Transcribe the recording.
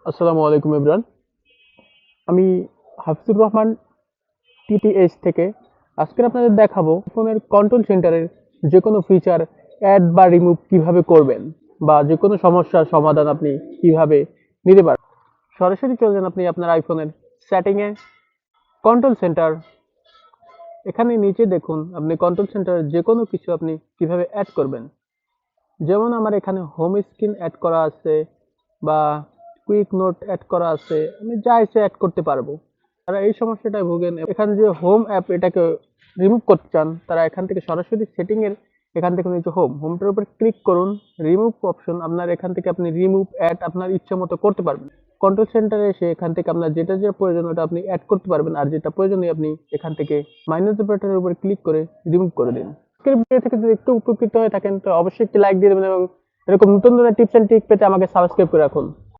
আসসালামু আলাইকুম ইমরান। আমি হাফিজুর রহমান টিটিএইচ থেকে আজকে আপনাদের দেখাবো ফোনের কন্ট্রোল সেন্টারের যে কোনো ফিচার অ্যাড বা রিমুভ কিভাবে করবেন বা যে কোনো সমস্যার সমাধান আপনি কিভাবে নিতে পারেন। সরাসরি চলে যান আপনি আপনার আইফোনের সেটিংয়ে, কন্ট্রোল সেন্টার। এখানে নিচে দেখুন আপনি কন্ট্রোল সেন্টারের যে কোনো কিছু আপনি কিভাবে অ্যাড করবেন। যেমন আমার এখানে হোম স্ক্রিন অ্যাড করা আছে বা কুইক নোট অ্যাড করা আছে, আমি যা ইচ্ছে অ্যাড করতে পারবো। তারা এই সমস্যাটায় ভোগেন, এখানে যে হোম অ্যাপ এটাকে রিমুভ করতে চান তারা এখান থেকে সরাসরি সেটিং এর এখান থেকে নিচে হোমটার উপর ক্লিক করুন, রিমুভ অপশন। আপনার এখান থেকে আপনি রিমুভ অ্যাড আপনার ইচ্ছা মতো করতে পারবেন। কন্ট্রোল সেন্টারে এসে এখান থেকে আপনার যেটা যে প্রয়োজন ওটা আপনি অ্যাড করতে পারবেন, আর যেটা প্রয়োজনীয় আপনি এখান থেকে মাইনাস বাটনের উপর ক্লিক করে রিমুভ করে দিন। আজকের ভিডিও থেকে যদি একটু উপকৃত হয়ে থাকেন তো অবশ্যই একটি লাইক দিয়ে দেবেন এবং এরকম নতুন নতুন টিপস এন্ড ট্রিক পেতে আমাকে সাবস্ক্রাইব করে রাখুন।